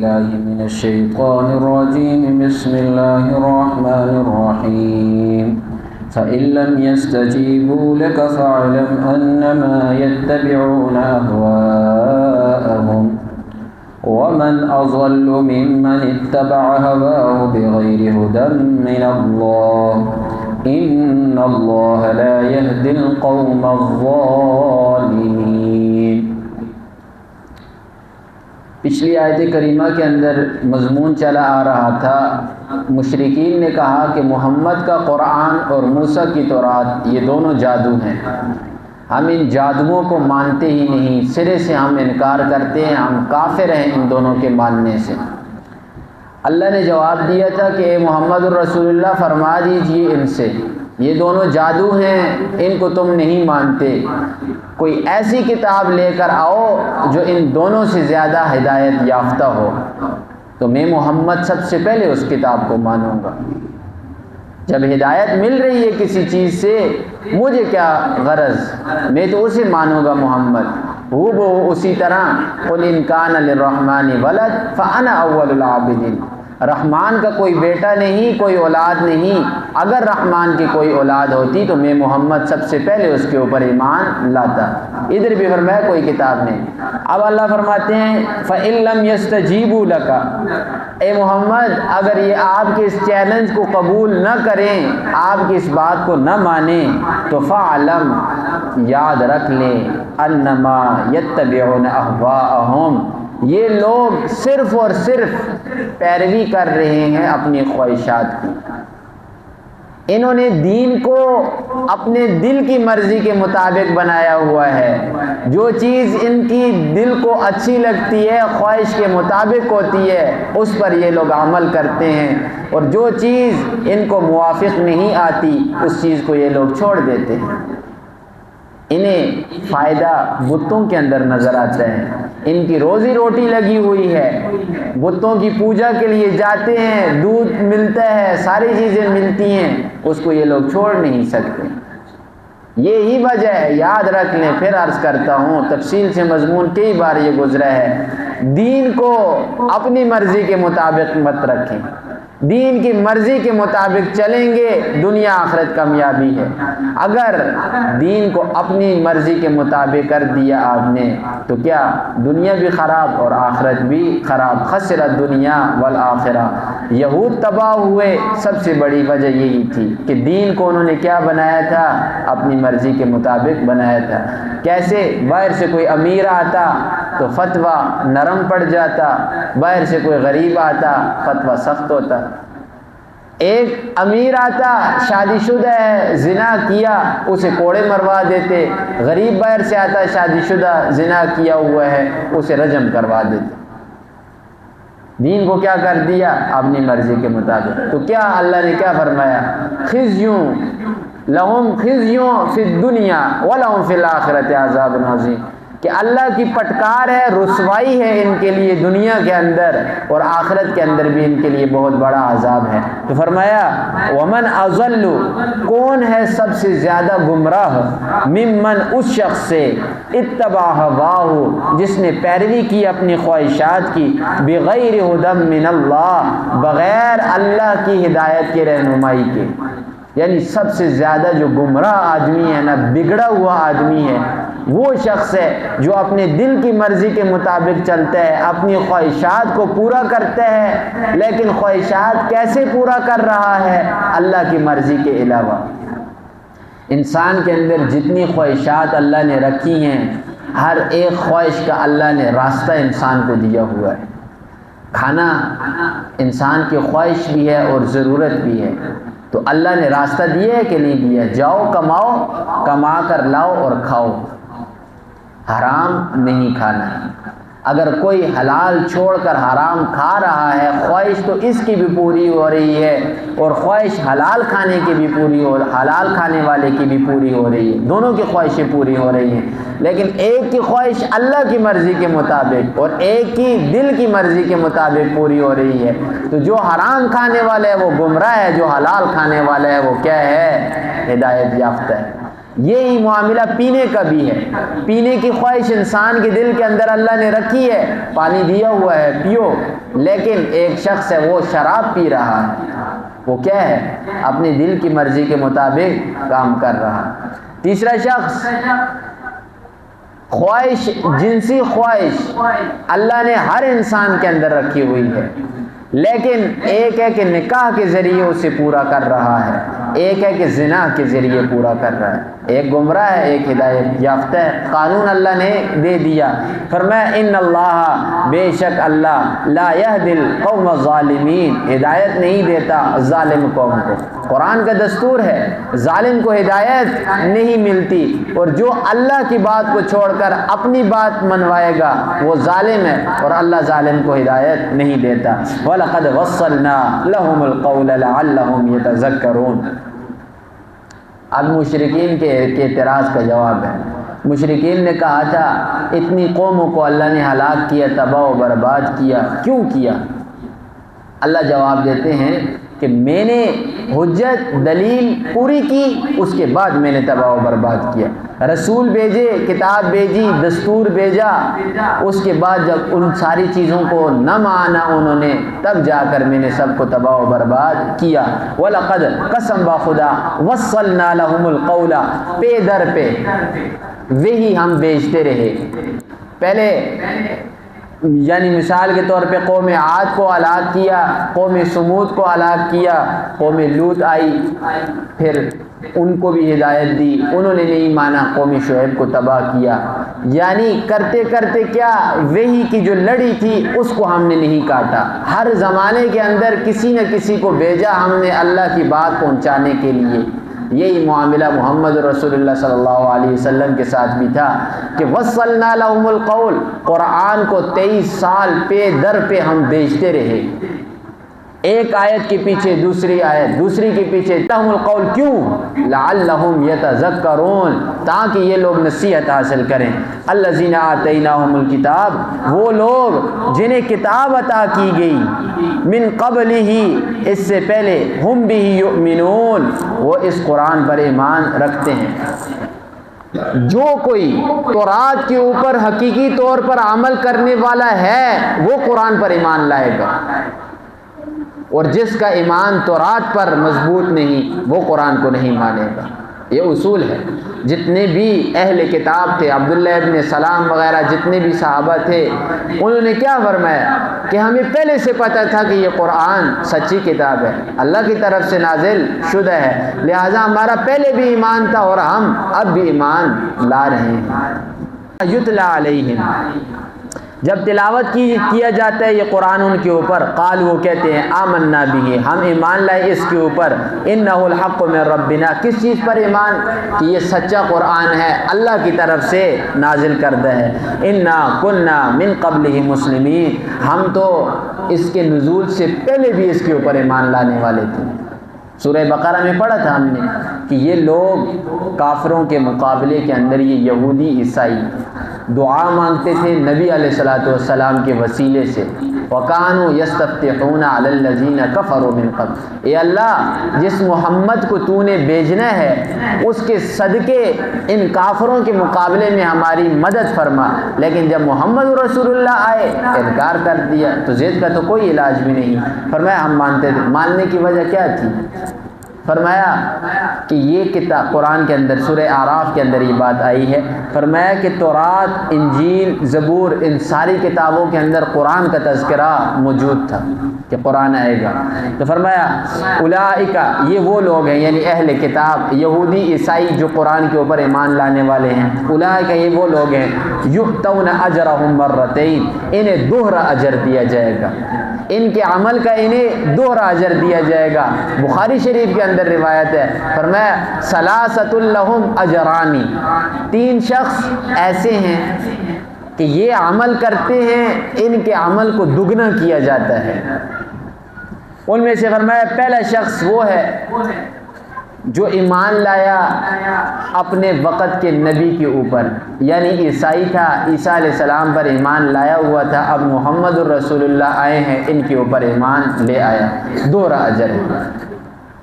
بالله من الشيطان الرجيم بسم الله الرحمن الرحيم فإن لم يستجيبوا لك فاعلم أنما يتبعون أهواءهم ومن أضل ممن اتبع هواه بغير هدى من الله إن الله لا يهدي القوم الظالمين۔ پچھلی آیت کریمہ کے اندر مضمون چلا آ رہا تھا، مشرکین نے کہا کہ محمد کا قرآن اور موسیٰ کی تورات یہ دونوں جادو ہیں، ہم ان جادوؤں کو مانتے ہی نہیں، سرے سے ہم انکار کرتے ہیں، ہم کافر ہیں ان دونوں کے ماننے سے۔ اللہ نے جواب دیا تھا کہ اے محمد الرسول اللہ فرما دیجئے ان سے یہ دونوں جادو ہیں، ان کو تم نہیں مانتے، کوئی ایسی کتاب لے کر آؤ جو ان دونوں سے زیادہ ہدایت یافتہ ہو، تو میں محمد سب سے پہلے اس کتاب کو مانوں گا۔ جب ہدایت مل رہی ہے کسی چیز سے مجھے کیا غرض، میں تو اسے مانوں گا محمد۔ وہ اسی طرح قل ان کان للرحمن ولد فانا اول العابدین، رحمان کا کوئی بیٹا نہیں، کوئی اولاد نہیں، اگر رحمان کی کوئی اولاد ہوتی تو میں محمد سب سے پہلے اس کے اوپر ایمان لاتا۔ ادھر بھی فرمایا کوئی کتاب نہیں۔ اب اللہ فرماتے ہیں فَإِن لَمْ يَسْتَجِيبُوا لَكَ، اے محمد اگر یہ آپ کے اس چیلنج کو قبول نہ کریں، آپ کی اس بات کو نہ مانیں، تو فَعْلَمْ، یاد رکھ لیں، انما یتبعون اہواءہم، یہ لوگ صرف اور صرف پیروی کر رہے ہیں اپنی خواہشات کی۔ انہوں نے دین کو اپنے دل کی مرضی کے مطابق بنایا ہوا ہے، جو چیز ان کی دل کو اچھی لگتی ہے، خواہش کے مطابق ہوتی ہے، اس پر یہ لوگ عمل کرتے ہیں، اور جو چیز ان کو موافق نہیں آتی اس چیز کو یہ لوگ چھوڑ دیتے ہیں۔ انہیں فائدہ بتوں کے اندر نظر آتا ہے، ان کی روزی روٹی لگی ہوئی ہے، بتوں کی پوجا کے لیے جاتے ہیں، دودھ ملتا ہے، ساری چیزیں ملتی ہیں، اس کو یہ لوگ چھوڑ نہیں سکتے۔ یہی وجہ ہے، یاد رکھ لیں، پھر عرض کرتا ہوں، تفصیل سے مضمون کئی بار یہ گزرا ہے، دین کو اپنی مرضی کے مطابق مت رکھیں، دین کی مرضی کے مطابق چلیں گے دنیا آخرت کامیابی ہے۔ اگر دین کو اپنی مرضی کے مطابق کر دیا آپ نے تو کیا دنیا بھی خراب اور آخرت بھی خراب، خسرت دنیا والآخرہ۔ یہود تباہ ہوئے، سب سے بڑی وجہ یہی تھی کہ دین کو انہوں نے کیا بنایا تھا، اپنی مرضی کے مطابق بنایا تھا۔ کیسے؟ باہر سے کوئی امیر آتا تو فتویٰ نرم پڑ جاتا، باہر سے کوئی غریب آتا فتویٰ سخت ہوتا۔ ایک امیر آتا شادی شدہ ہے، زنا کیا، اسے کوڑے مروا دیتے، غریب باہر سے آتا شادی شدہ زنا کیا ہوا ہے، اسے رجم کروا دیتے۔ دین کو کیا کر دیا؟ اپنی مرضی کے مطابق۔ تو کیا اللہ نے کیا فرمایا؟ خزیوں لہم خزیوں فی الدنیا ولہم فی الآخرۃ عذاب عظیم، کہ اللہ کی پٹکار ہے، رسوائی ہے ان کے لیے دنیا کے اندر، اور آخرت کے اندر بھی ان کے لیے بہت بڑا عذاب ہے۔ تو فرمایا ومن اضل، کون ہے سب سے زیادہ گمراہ، ممن، اس شخص سے، اتبع ہواہ، جس نے پیروی کی اپنی خواہشات کی، بغیر ہدی من اللہ، بغیر اللہ کی ہدایت کے رہنمائی کے۔ یعنی سب سے زیادہ جو گمراہ آدمی ہے نا، بگڑا ہوا آدمی ہے، وہ شخص ہے جو اپنے دل کی مرضی کے مطابق چلتا ہے، اپنی خواہشات کو پورا کرتا ہے، لیکن خواہشات کیسے پورا کر رہا ہے؟ اللہ کی مرضی کے علاوہ۔ انسان کے اندر جتنی خواہشات اللہ نے رکھی ہیں، ہر ایک خواہش کا اللہ نے راستہ انسان کو دیا ہوا ہے۔ کھانا انسان کی خواہش بھی ہے اور ضرورت بھی ہے، تو اللہ نے راستہ دیا ہے کہ نہیں دیا؟ جاؤ کماؤ، کما کر لاؤ اور کھاؤ، حرام نہیں کھانا۔ اگر کوئی حلال چھوڑ کر حرام کھا رہا ہے، خواہش تو اس کی بھی پوری ہو رہی ہے، اور خواہش حلال کھانے کی بھی پوری ہو، حلال کھانے والے کی بھی پوری ہو رہی ہے، دونوں کی خواہشیں پوری ہو رہی ہیں۔ لیکن ایک کی خواہش اللہ کی مرضی کے مطابق اور ایک کی دل کی مرضی کے مطابق پوری ہو رہی ہے۔ تو جو حرام کھانے والا ہے وہ گمراہ ہے، جو حلال کھانے والا ہے وہ کیا ہے؟ ہدایت یافتہ ہے۔ یہی معاملہ پینے کا بھی ہے. پینے کی خواہش انسان کے دل کے اندر اللہ نے رکھی ہے، پانی دیا ہوا ہے پیو، لیکن ایک شخص ہے وہ شراب پی رہا ہے. وہ کیا ہے؟ اپنی دل کی مرضی کے مطابق کام کر رہا. تیسرا شخص خواہش، جنسی خواہش اللہ نے ہر انسان کے اندر رکھی ہوئی ہے، لیکن ایک ہے کہ نکاح کے ذریعے اسے پورا کر رہا ہے، ایک ہے کہ زنا کے ذریعے پورا کر رہا ہے. ایک گمراہ ہے، ایک ہدایت یافتہ ہے. قانون اللہ نے دے دیا. فرمایا ان اللہ، بے شک اللہ، لا یہدی القوم الظالمین، ہدایت نہیں دیتا ظالم قوم کو. قرآن کا دستور ہے، ظالم کو ہدایت نہیں ملتی، اور جو اللہ کی بات کو چھوڑ کر اپنی بات منوائے گا وہ ظالم ہے، اور اللہ ظالم کو ہدایت نہیں دیتا. وَلَقَدْ وَصَّلْنَا لَهُمُ الْقَوْلَ لَعَلَّهُمْ يَتَذَكَّرُونَ. اب مشرکین کے اعتراض کا جواب ہے. مشرکین نے کہا تھا اتنی قوموں کو اللہ نے ہلاک کیا، تباہ و برباد کیا، کیوں کیا؟ اللہ جواب دیتے ہیں کہ میں نے حجت دلیل پوری کی، اس کے بعد میں نے تباہ و برباد کیا. رسول بھیجے، کتاب بھیجی، دستور بھیجا، اس کے بعد جب ان ساری چیزوں کو نہ مانا انہوں نے، تب جا کر میں نے سب کو تباہ و برباد کیا. وَلَقَدْ قسم بخدا وَصَّلْنَا لَهُمُ الْقَوْلَ، پے در پہ وہی ہم بیچتے رہے. پہلے یعنی مثال کے طور پہ قوم عاد کو ہلاک کیا، قوم سمود کو ہلاک کیا، قوم لوط آئی، پھر ان کو بھی ہدایت دی، انہوں نے نہیں مانا، قوم شعیب کو تباہ کیا. یعنی کرتے کرتے کیا، وہی کی جو لڑی تھی اس کو ہم نے نہیں کاٹا. ہر زمانے کے اندر کسی نہ کسی کو بھیجا ہم نے اللہ کی بات پہنچانے کے لیے. یہی معاملہ محمد رسول اللہ صلی اللہ علیہ وسلم کے ساتھ بھی تھا کہ وصلنا لهم القول، قرآن کو 23 سال پہ در پہ ہم بیچتے رہے، ایک آیت کے پیچھے دوسری آیت، دوسری کے پیچھے لهم القول. کیوں؟ لعلهم يتذکرون، تاکہ یہ لوگ نصیحت حاصل کریں. الذین آتیناہم الکتاب، وہ لوگ جنہیں کتاب عطا کی گئی، من قبلہ، اس سے پہلے، ہم بہ یؤمنون، وہ اس قرآن پر ایمان رکھتے ہیں. جو کوئی تورات کے اوپر حقیقی طور پر عمل کرنے والا ہے وہ قرآن پر ایمان لائے گا، اور جس کا ایمان تورات پر مضبوط نہیں وہ قرآن کو نہیں مانے گا. یہ اصول ہے. جتنے بھی اہل کتاب تھے، عبداللہ ابن سلام وغیرہ جتنے بھی صحابہ تھے، انہوں نے کیا فرمایا کہ ہمیں پہلے سے پتہ تھا کہ یہ قرآن سچی کتاب ہے، اللہ کی طرف سے نازل شدہ ہے، لہٰذا ہمارا پہلے بھی ایمان تھا اور ہم اب بھی ایمان لا رہے ہیں. یتلا علیہم، جب تلاوت کیا جاتا ہے یہ قرآن ان کے اوپر، قال، وہ کہتے ہیں آمنا بھی، ہم ایمان لائے اس کے اوپر، انہ الحق من ربنا، کس چیز پر ایمان؟ کہ یہ سچا قرآن ہے، اللہ کی طرف سے نازل کردہ ہے. انا کنا من قبلہ مسلمین، ہم تو اس کے نزول سے پہلے بھی اس کے اوپر ایمان لانے والے تھے. سورہ بقرہ میں پڑھا تھا ہم نے کہ یہ لوگ کافروں کے مقابلے کے اندر، یہ یہودی عیسائی دعا مانگتے تھے نبی علیہ الصلوۃ والسلام کے وسیلے سے. وَكَانُوا يَسْتَفْتِحُونَ عَلَى الَّذِينَ كَفَرُوا مِن قَبْلِ، اے اللہ جس محمد کو تو نے بھیجنا ہے اس کے صدقے ان کافروں کے مقابلے میں ہماری مدد فرما. لیکن جب محمد رسول اللہ آئے انکار کر دیا، تو ضد کا تو کوئی علاج بھی نہیں. فرمایا ہم مانتے تھے. ماننے کی وجہ کیا تھی؟ فرمایا کہ یہ کتاب قرآن کے اندر سورہ اعراف کے اندر یہ بات آئی ہے. فرمایا کہ تورات، انجیل، زبور، ان ساری کتابوں کے اندر قرآن کا تذکرہ موجود تھا کہ قرآن آئے گا. تو فرمایا اولئک، یہ وہ لوگ ہیں یعنی اہل کتاب، یہودی عیسائی جو قرآن کے اوپر ایمان لانے والے ہیں. اولئک، یہ وہ لوگ ہیں، یؤتون اجرہم مرتین، انہیں دوہرا اجر دیا جائے گا، ان کے عمل کا انہیں دوہرا اجر دیا جائے گا. بخاری شریف کے اندر روایت ہے، فرمایا ثلاثۃ لہم اجرانی، 3 شخص ایسے ہیں کہ یہ عمل کرتے ہیں، ان کے عمل کو دگنا کیا جاتا ہے. ان میں سے فرمایا پہلا شخص وہ ہے جو ایمان لایا اپنے وقت کے نبی کے اوپر، یعنی عیسائی تھا، عیسیٰ علیہ السلام پر ایمان لایا ہوا تھا، اب محمد الرسول اللہ آئے ہیں، ان کے اوپر ایمان لے آیا، دوہرا اجر ہے.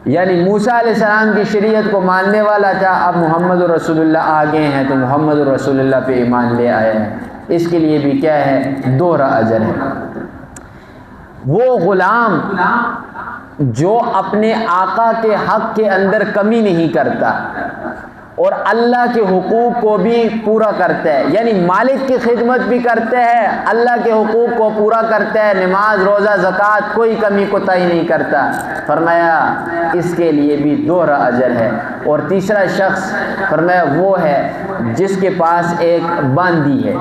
یعنی موسیٰ علیہ السلام کی شریعت کو ماننے والا تھا، اب محمد رسول اللہ آ گئے ہیں تو محمد رسول اللہ پہ ایمان لے آیا ہے، اس کے لیے بھی کیا ہے؟ دوہرا اجر ہے۔ وہ غلام جو اپنے آقا کے حق کے اندر کمی نہیں کرتا اور اللہ کے حقوق کو بھی پورا کرتا ہے، یعنی مالک کی خدمت بھی کرتا ہے، اللہ کے حقوق کو پورا کرتا ہے، نماز روزہ زکوٰۃ کوئی کمی کوتاہی نہیں کرتا، فرمایا اس کے لیے بھی دوہرا اجر ہے۔ اور تیسرا شخص فرمایا وہ ہے جس کے پاس ایک باندی ہے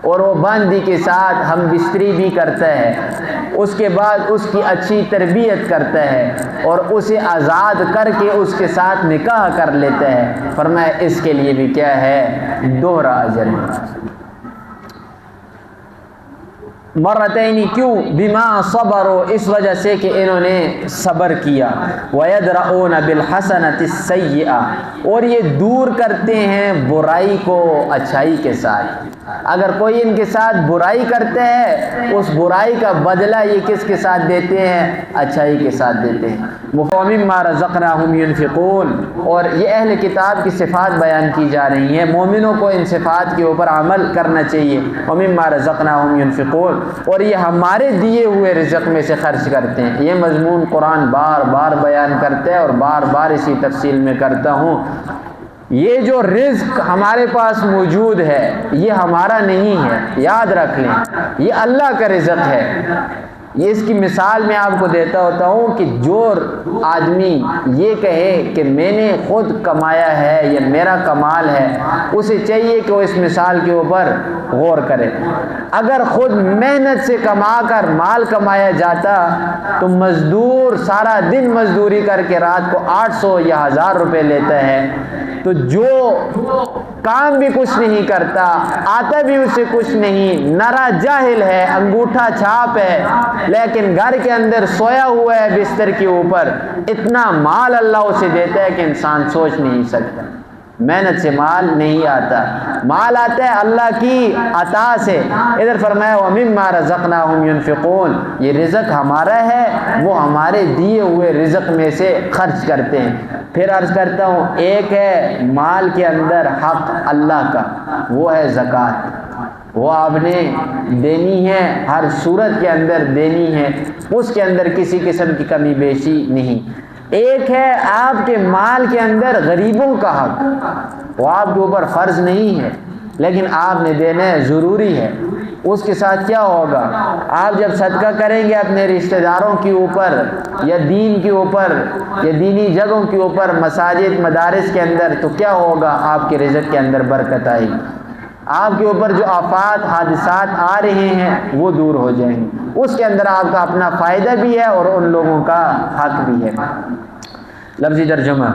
اور وہ باندی کے ساتھ ہم بستری بھی کرتا ہے، اس کے بعد اس کی اچھی تربیت کرتا ہے اور اسے آزاد کر کے اس کے ساتھ نکاح کر لیتا ہے، فرمایا اس کے لیے بھی کیا ہے؟ دوہرا اجر ہے۔ مرتین، کیوں؟ بما صبروا، اس وجہ سے کہ انہوں نے صبر کیا، وَيَدْرَؤُونَ بِالْحَسَنَةِ السَّيِّئَةِ، اور یہ دور کرتے ہیں برائی کو اچھائی کے ساتھ۔ اگر کوئی ان کے ساتھ برائی کرتے ہیں، اس برائی کا بدلہ یہ کس کے ساتھ دیتے ہیں؟ اچھائی کے ساتھ دیتے ہیں۔ وَمِمَّا رَزَقْنَاهُمْ يُنْفِقُونَ، اور یہ اہل کتاب کی صفات بیان کی جا رہی ہیں، مومنوں کو ان صفات کے اوپر عمل کرنا چاہیے۔ وَمِمَّا رَزَقْنَاهُمْ يُنْفِقُونَ، اور یہ ہمارے دیے ہوئے رزق میں سے خرچ کرتے ہیں۔ یہ مضمون قرآن بار بار بیان کرتا ہے اور بار بار اسی تفصیل میں کرتا ہوں۔ یہ جو رزق ہمارے پاس موجود ہے یہ ہمارا نہیں ہے، یاد رکھ لیں، یہ اللہ کا رزق ہے۔ یہ اس کی مثال میں آپ کو دیتا ہوتا ہوں کہ جو آدمی یہ کہے کہ میں نے خود کمایا ہے یا میرا کمال ہے، اسے چاہیے کہ وہ اس مثال کے اوپر غور کرے۔ اگر خود محنت سے کما کر مال کمایا جاتا تو مزدور سارا دن مزدوری کر کے رات کو 800 یا 1000 روپے لیتا ہے، تو جو کام بھی کچھ نہیں کرتا، آتا بھی اسے کچھ نہیں، نرا جاہل ہے، انگوٹھا چھاپ ہے، لیکن گھر کے اندر سویا ہوا ہے بستر کے اوپر، اتنا مال اللہ اسے دیتا ہے کہ انسان سوچ نہیں سکتا۔ محنت سے مال نہیں آتا، مال آتا ہے اللہ کی عطا سے۔ ادھر فرمایا وَمِمَّا رَزَقْنَاهُمْ يُنْفِقُونَ، یہ رزق ہمارا ہے، وہ ہمارے دیے ہوئے رزق میں سے خرچ کرتے ہیں۔ پھر عرض کرتا ہوں، ایک ہے مال کے اندر حق اللہ کا، وہ ہے زکوٰۃ، وہ آپ نے دینی ہے، ہر صورت کے اندر دینی ہے، اس کے اندر کسی قسم کی کمی بیشی نہیں۔ ایک ہے آپ کے مال کے اندر غریبوں کا حق، وہ آپ کے اوپر فرض نہیں ہے لیکن آپ نے دینا ہے، ضروری ہے۔ اس کے ساتھ کیا ہوگا؟ آپ جب صدقہ کریں گے اپنے رشتہ داروں کے اوپر یا دین کے اوپر یا دینی جگہوں کے اوپر، مساجد مدارس کے اندر، تو کیا ہوگا؟ آپ کے رزق کے اندر برکت آئے گی، آپ کے اوپر جو آفات حادثات آ رہے ہیں وہ دور ہو جائیں گے، اس کے اندر آپ کا اپنا فائدہ بھی ہے اور ان لوگوں کا حق بھی ہے۔ لفظی ترجمہ